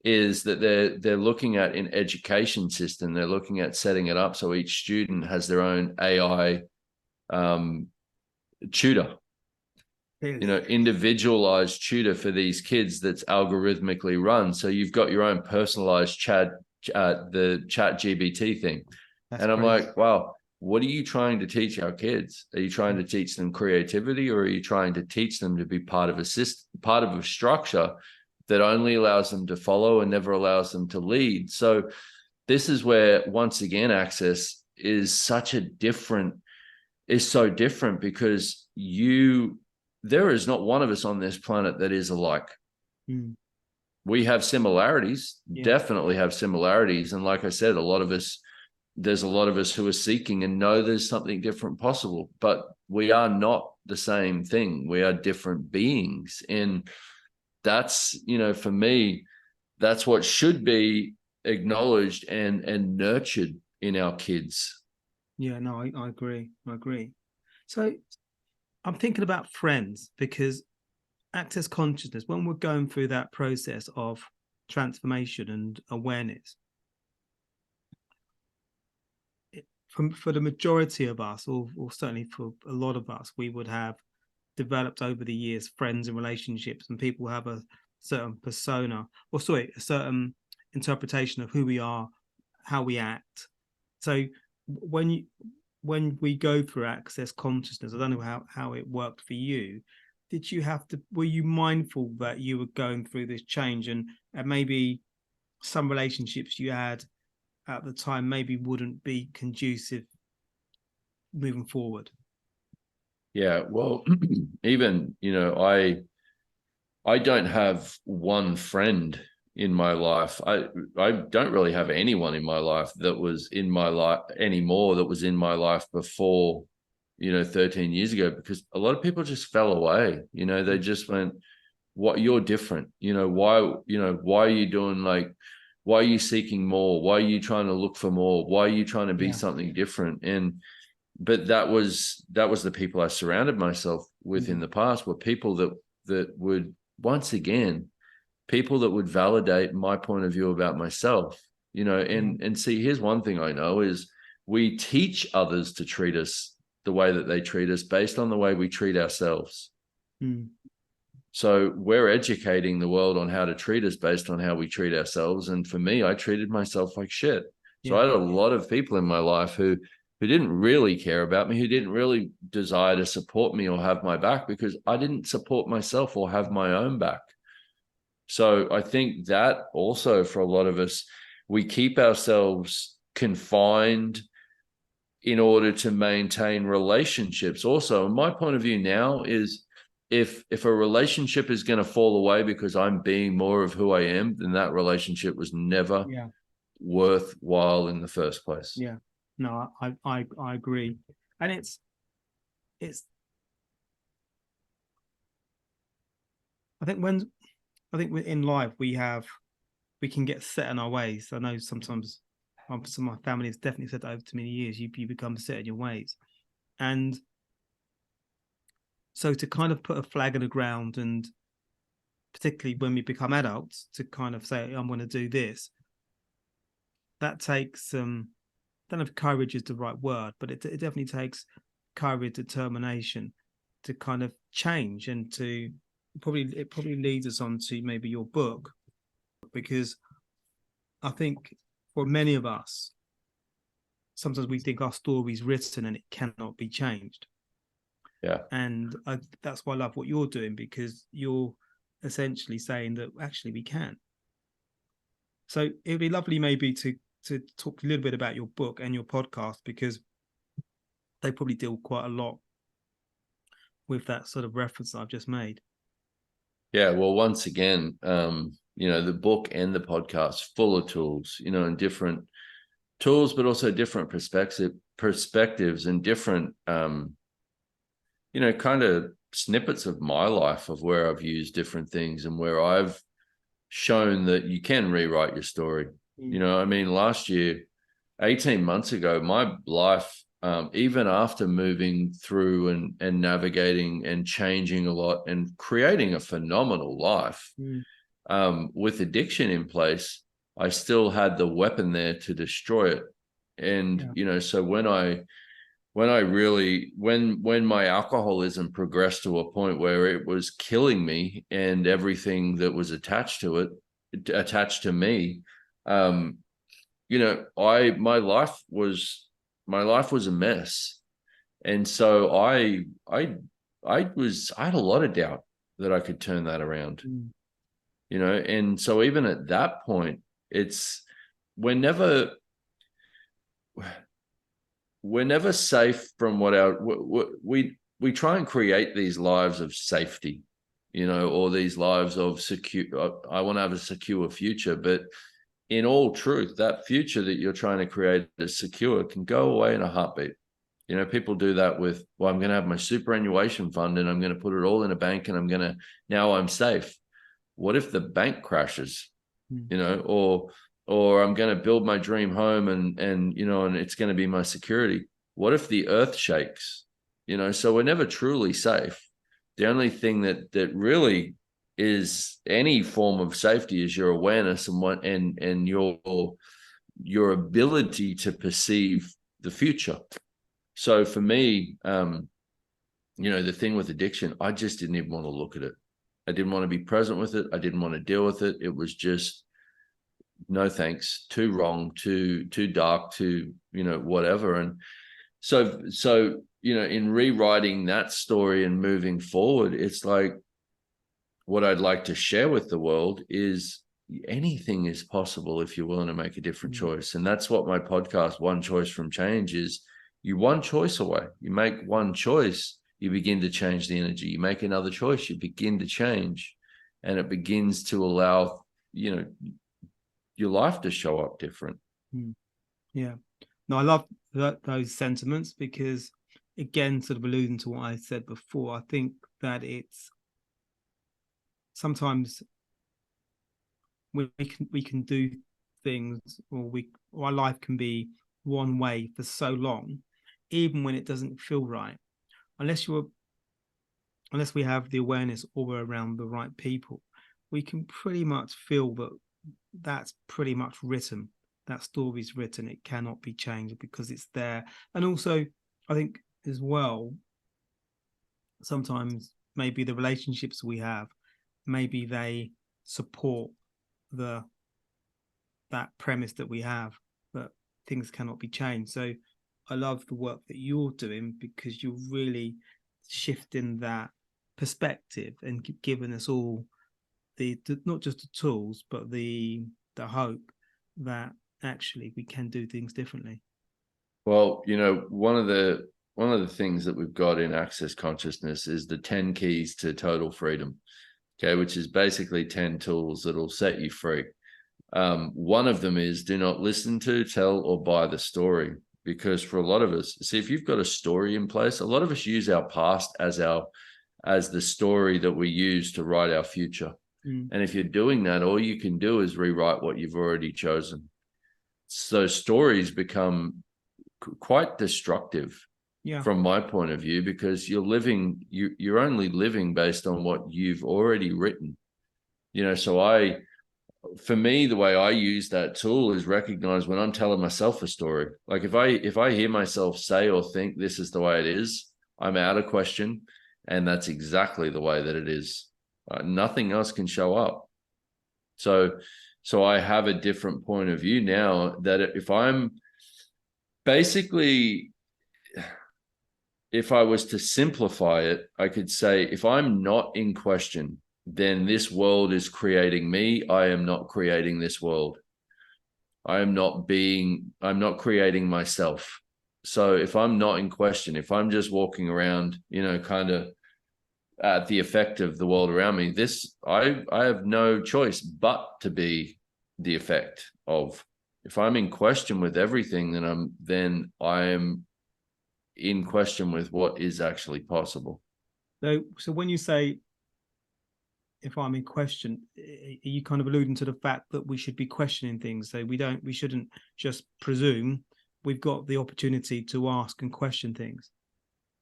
is that they're looking at an education system, they're looking at setting it up so each student has their own AI tutor, you know, individualized tutor for these kids that's algorithmically run. So you've got your own personalized the chat GBT thing. That's and I'm crazy. Like, wow, what are you trying to teach our kids? Are you trying to teach them creativity, or are you trying to teach them to be part of a structure that only allows them to follow and never allows them to lead? So this is where, once again, access is so different, because there is not one of us on this planet that is alike. We have similarities, definitely have similarities. And like I said, there's a lot of us who are seeking and know there's something different possible, but we are not the same thing. We are different beings. And that's, you know, for me, that's what should be acknowledged and nurtured in our kids. Yeah, no, I agree. So I'm thinking about friends, because access consciousness, when we're going through that process of transformation and awareness, for the majority of us, or certainly for a lot of us, we would have developed over the years friends and relationships, and people have a certain persona, a certain interpretation of who we are, how we act. So when we go through access consciousness, I don't know how it worked for you. Were you mindful that you were going through this change, and maybe some relationships you had at the time maybe wouldn't be conducive moving forward? Yeah, well, even, I don't have one friend in my life. I don't really have anyone in my life that was in my life anymore that was in my life before, 13 years ago, because a lot of people just fell away. They just went, what, you're different. Why are you doing, like, why are you seeking more? Why are you trying to look for more? Why are you trying to be something different? But that was the people I surrounded myself with in the past, were people that would, once again, people that would validate my point of view about myself, and see, here's one thing I know is we teach others to treat us the way that they treat us based on the way we treat ourselves. So we're educating the world on how to treat us based on how we treat ourselves. And for me, I treated myself like shit. So I had a lot of people in my life who didn't really care about me, who didn't really desire to support me or have my back, because I didn't support myself or have my own back. So I think that also, for a lot of us, we keep ourselves confined in order to maintain relationships. Also, my point of view now is, if a relationship is going to fall away because I'm being more of who I am, then that relationship was never worthwhile in the first place. Yeah, no, I agree. And it's I think in life we can get set in our ways. I know sometimes some of my family has definitely said that over too many years, you become set in your ways. And so to kind of put a flag in the ground, and particularly when we become adults, to kind of say, I'm going to do this, that takes I don't know if courage is the right word, but it definitely takes courage, determination to kind of change, and it probably leads us on to maybe your book, because I think for many of us, sometimes we think our story's written and it cannot be changed. Yeah. And that's why I love what you're doing, because you're essentially saying that actually we can. So it'd be lovely maybe to talk a little bit about your book and your podcast, because they probably deal quite a lot with that sort of reference that I've just made. Yeah, well, once again, the book and the podcast full of tools, and different tools, but also different perspectives and different, kind of snippets of my life, of where I've used different things and where I've shown that you can rewrite your story. Last year, 18 months ago, my life, even after moving through and navigating and changing a lot and creating a phenomenal life, with addiction in place, I still had the weapon there to destroy it. And, so when my alcoholism progressed to a point where it was killing me and everything that was attached to me, my life was a mess. And so I had a lot of doubt that I could turn that around, and so even at that point, we're never safe from we try and create these lives of safety, or these lives of secure. I want to have a secure future, but in all truth, that future that you're trying to create as secure can go away in a heartbeat. People do that with, well, I'm going to have my superannuation fund and I'm going to put it all in a bank and now I'm safe. What if the bank crashes, or I'm going to build my dream home and it's going to be my security. What if the earth shakes? So we're never truly safe. The only thing that really is any form of safety is your awareness and your ability to perceive the future. So for me, the thing with addiction, I just didn't even want to look at it. I didn't want to be present with it. I didn't want to deal with it. It was just, no thanks, too wrong, too dark, too, whatever. And so, in rewriting that story and moving forward, it's like, what I'd like to share with the world is anything is possible if you're willing to make a different choice. And that's what my podcast, One Choice from Change, is. you're one choice away. You make one choice, you begin to change the energy. You make another choice, you begin to change, and it begins to allow, you know, your life to show up different. Yeah. No, I love those sentiments, because, again, sort of alluding to what I said before, I think that it's sometimes we can do things, or our life can be one way for so long, even when it doesn't feel right, unless we have the awareness all around the right people. We can pretty much feel that that's pretty much written. That story's written. It cannot be changed because it's there. And also, I think as well, sometimes maybe the relationships we have, maybe they support that premise that we have, that things cannot be changed. So I love the work that you're doing, because you're really shifting that perspective and giving us all the not just the tools, but the hope that actually we can do things differently. Well, you know, one of the things that we've got in Access Consciousness is the 10 keys to total freedom. Okay, which is basically 10 tools that'll set you free. One of them is do not listen to, tell, or buy the story. Because for a lot of us, see, if you've got a story in place, a lot of us use our past as the story that we use to write our future. And if you're doing that, all you can do is rewrite what you've already chosen. So stories become quite destructive, from my point of view, because you're only living based on what you've already written. You know, so for me, the way I use that tool is recognize when I'm telling myself a story. Like if I hear myself say or think this is the way it is, I'm out of question, and that's exactly the way that it is. Nothing else can show up. So I have a different point of view now, that if I'm basically, if I was to simplify it, I could say, if I'm not in question, then this world is creating me. I am not creating this world. I'm not creating myself. So if I'm not in question, if I'm just walking around, you know, kind of at the effect of the world around me, I have no choice but to be the effect of. If I'm in question with everything, then I am in question with what is actually possible. So when you say, if I'm in question, are you kind of alluding to the fact that we should be questioning things? So we shouldn't just presume. We've got the opportunity to ask and question things.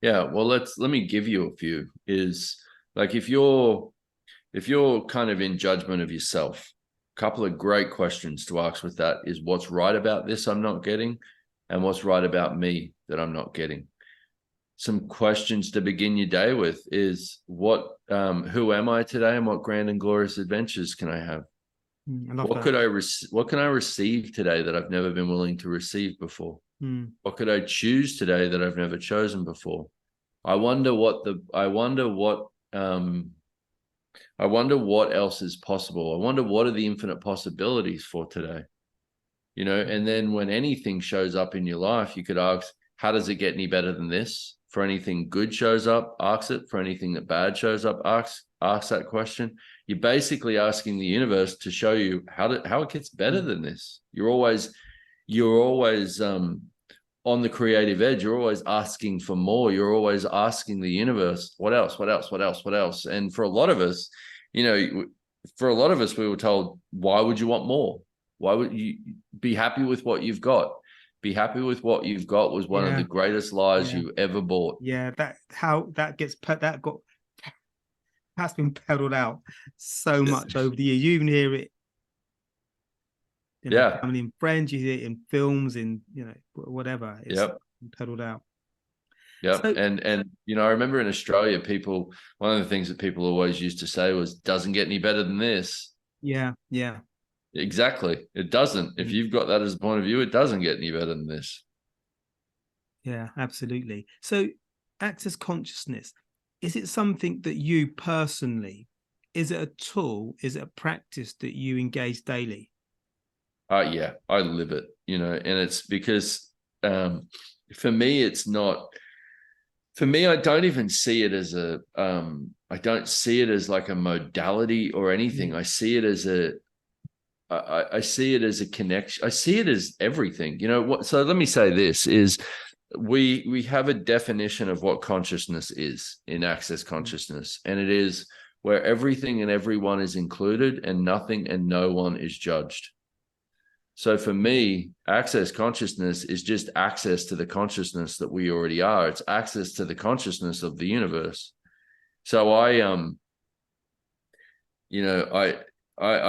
Yeah, well, let me give you a few. Is like, if you're kind of in judgment of yourself, a couple of great questions to ask with that is, what's right about this I'm not getting, and what's right about me that I'm not getting. Some questions to begin your day with is, who am I today, and what grand and glorious adventures can I have? What can I receive today that I've never been willing to receive before? What could I choose today that I've never chosen before? I wonder what else is possible. I wonder what are the infinite possibilities for today? You know, and then when anything shows up in your life, you could ask, how does it get any better than this? For anything good shows up, ask it. For anything that bad shows up, ask that question. You're basically asking the universe to show you how it gets better than this. You're always on the creative edge. You're always asking for more. You're always asking the universe, what else, what else, what else, what else? And for a lot of us, you know, we were told, why would you want more? Why would you be happy with what you've got? Be happy with what you've got was one of the greatest lies you ever bought. Yeah, that's been peddled out so much over the years. You even hear it in family and friends. You hear it in films, in, you know, whatever. It's peddled out. Yeah, so, and you know, I remember in Australia, one of the things that people always used to say was, "Doesn't get any better than this." Yeah. Exactly. It doesn't. If you've got that as a point of view, it doesn't get any better than this. Yeah, absolutely. So, access consciousness, is it something that you personally, is it a tool, is it a practice that you engage daily? Yeah, I live it, you know, and it's because for me, it's not. For me, I don't even see it as a. I don't see it as like a modality or anything. I see it as a. I see it as a connection. I see it as everything. You know what? So let me say this is. We have a definition of what consciousness is in Access Consciousness, and it is where everything and everyone is included and nothing and no one is judged. So for me, Access Consciousness is just access to the consciousness that we already are. It's access to the consciousness of the universe. So I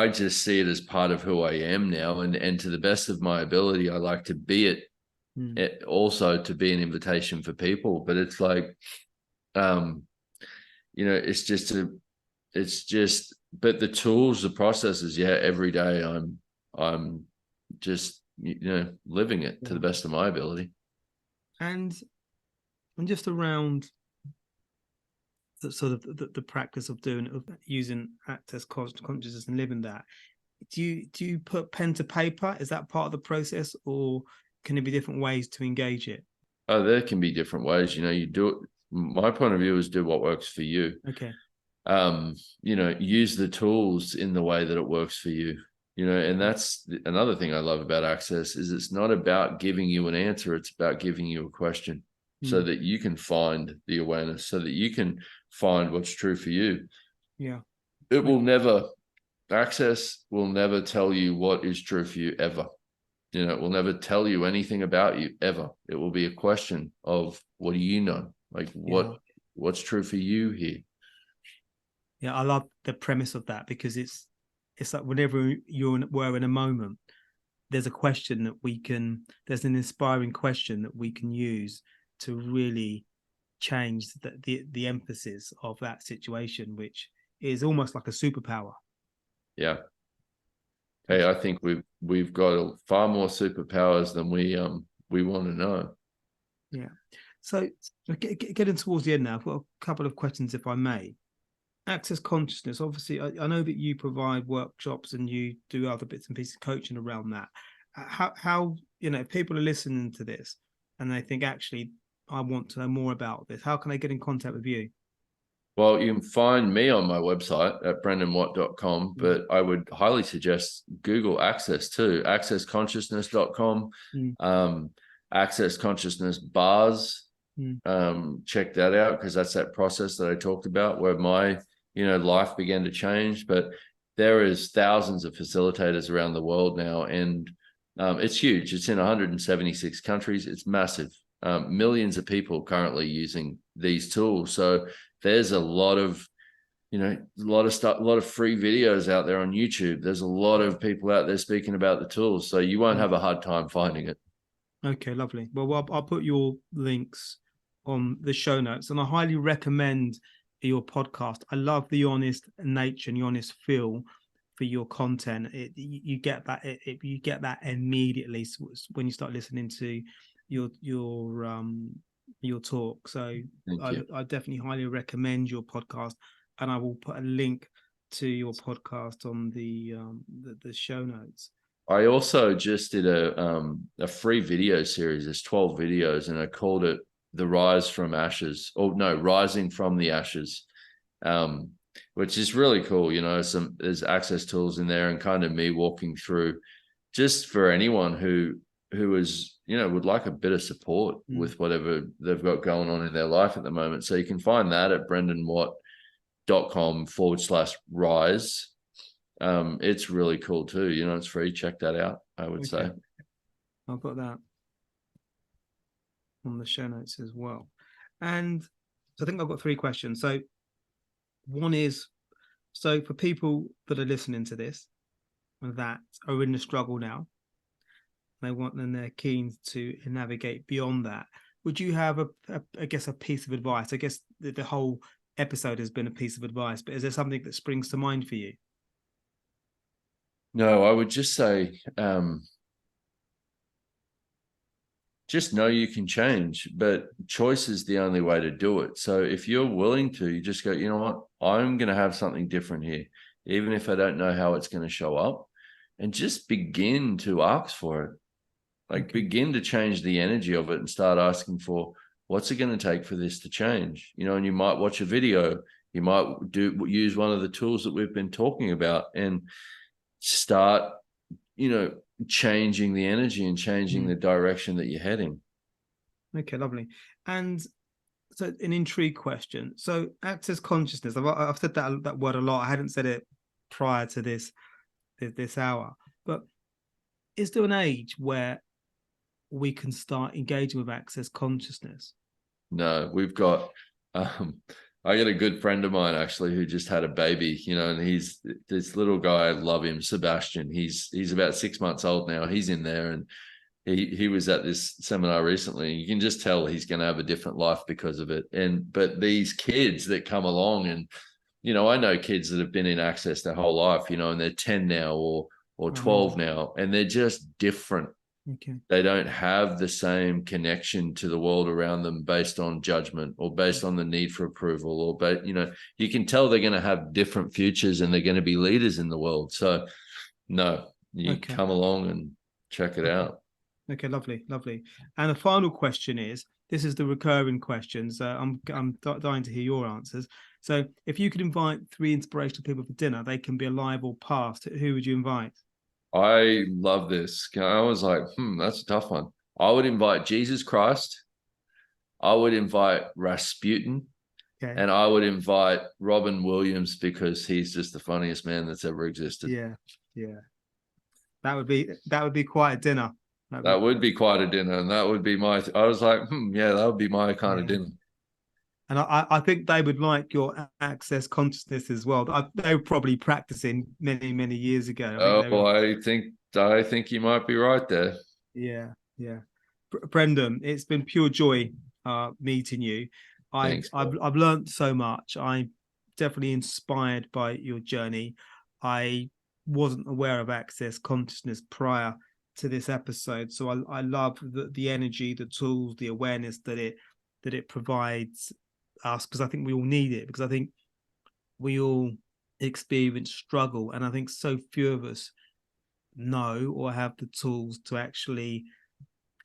just see it as part of who I am now, and to the best of my ability, I like to be it. Also to be an invitation for people, but it's like it's just but the tools, the processes, every day I'm just living it to the best of my ability. And just around the sort of the practice of using Access Consciousness and living that, do you put pen to paper? Is that part of the process, or can there be different ways to engage it? Oh, there can be different ways. You do it. My point of view is do what works for you. Okay. Use the tools in the way that it works for you. And that's another thing I love about Access is it's not about giving you an answer. It's about giving you a question so that you can find the awareness, so that you can find what's true for you. Yeah. Access will never tell you what is true for you ever. It will never tell you anything about you ever. It will be a question of what do you know? Like what's true for you here? Yeah, I love the premise of that, because it's like whenever we're in a moment, there's a question that there's an inspiring question that we can use to really change the emphasis of that situation, which is almost like a superpower. Yeah. Hey, I think we've got far more superpowers than we want to know. Yeah. So getting towards the end now, I've got a couple of questions, if I may. Access Consciousness, obviously, I know that you provide workshops and you do other bits and pieces of coaching around that. How if people are listening to this and they think, actually, I want to know more about this, how can they get in contact with you? Well, you can find me on my website at brendonwatt.com, but I would highly suggest Google Access too, accessconsciousness.com, Access Consciousness bars. Check that out, because that's that process that I talked about where my, life began to change. But there is thousands of facilitators around the world now, and it's huge. It's in 176 countries. It's massive. Millions of people currently using these tools. So there's a lot of, a lot of stuff, a lot of free videos out there on YouTube. There's a lot of people out there speaking about the tools. So you won't have a hard time finding it. Okay, lovely. Well, I'll put your links on the show notes, and I highly recommend your podcast. I love the honest nature and the honest feel for your content. You get that immediately when you start listening to your talk. So I definitely highly recommend your podcast, and I will put a link to your podcast on the show notes. I also just did a free video series. There's 12 videos, and I called it The Rise from Ashes, Rising from the Ashes, which is really cool. There's access tools in there, and kind of me walking through, just for anyone who is, would like a bit of support with whatever they've got going on in their life at the moment. So you can find that at brendonwatt.com/rise. It's really cool too. It's free. Check that out, I would say. I've got that on the show notes as well. And I think I've got 3 questions. So one is, so for people that are listening to this that are in the struggle now, they're keen to navigate beyond that, would you have a piece of advice? I guess the whole episode has been a piece of advice, but is there something that springs to mind for you? No, I would just say, just know you can change, but choice is the only way to do it. So if you're willing to, you just go, you know what, I'm going to have something different here, even if I don't know how it's going to show up, and just begin to ask for it. Like begin to change the energy of it and start asking for what's it going to take for this to change, and you might watch a video, you might use one of the tools that we've been talking about and start, changing the energy and changing the direction that you're heading. Okay, lovely. And so an intrigue question. So access consciousness, I've said that word a lot. I hadn't said it prior to this hour, but is there an age where we can start engaging with access consciousness? No, we've got, I got a good friend of mine actually who just had a baby, and he's this little guy, I love him, Sebastian. He's about 6 months old now. He's in there, and he was at this seminar recently. You can just tell he's going to have a different life because of it. But these kids that come along, and I know kids that have been in access their whole life, and they're 10 now or 12 now, and they're just different. Okay. They don't have the same connection to the world around them based on judgment or based on the need for approval, you can tell they're going to have different futures and they're going to be leaders in the world. So no, you come along and check it out. Okay, lovely. And the final question is, this is the recurring questions. I'm dying to hear your answers. So if you could invite 3 inspirational people for dinner, they can be alive or past, who would you invite? I love this. I was like, that's a tough one. I would invite Jesus Christ. I would invite Rasputin. Okay. And I would invite Robin Williams because he's just the funniest man that's ever existed. Yeah. That would be quite a dinner. That would be quite a dinner. And that would be I was like, that would be my kind of dinner. And I think they would like your access consciousness as well. They were probably practicing many, many years ago. I think you might be right there. Yeah. Brendon, it's been pure joy meeting you. Thanks, I've learned so much. I'm definitely inspired by your journey. I wasn't aware of access consciousness prior to this episode, so I love the energy, the tools, the awareness that it provides us, because I think we all need it, because I think we all experience struggle, and I think so few of us know or have the tools to actually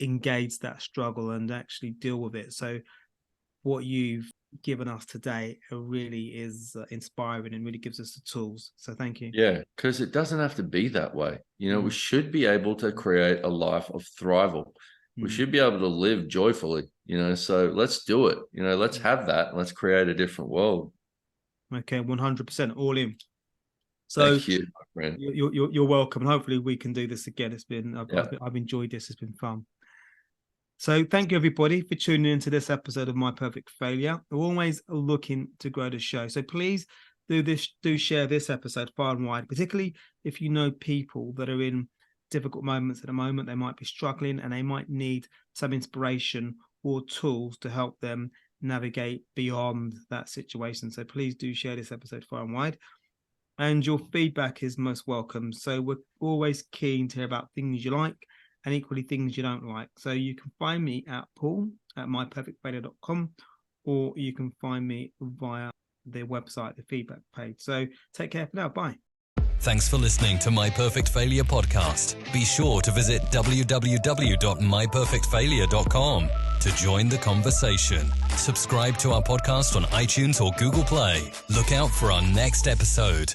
engage that struggle and actually deal with it. So what you've given us today really is inspiring and really gives us the tools. So thank you. Yeah, because it doesn't have to be that way. We should be able to create a life of thrival. We should be able to live joyfully, so let's do it. Let's have that and let's create a different world. Okay, 100% all in. So thank you, my friend. You're welcome. And hopefully we can do this again. I've enjoyed this. It's been fun. So thank you, everybody, for tuning into this episode of My Perfect Failure. We're always looking to grow the show. So please do share this episode far and wide, particularly if you know people that are in difficult moments at the moment. They might be struggling and they might need some inspiration or tools to help them navigate beyond that situation. So please do share this episode far and wide. And your feedback is most welcome. So we're always keen to hear about things you like and equally things you don't like. So you can find me at paul@myperfectfailure.com, or you can find me via the website, the feedback page. So take care for now. Bye. Thanks for listening to My Perfect Failure podcast. Be sure to visit www.myperfectfailure.com to join the conversation. Subscribe to our podcast on iTunes or Google Play. Look out for our next episode.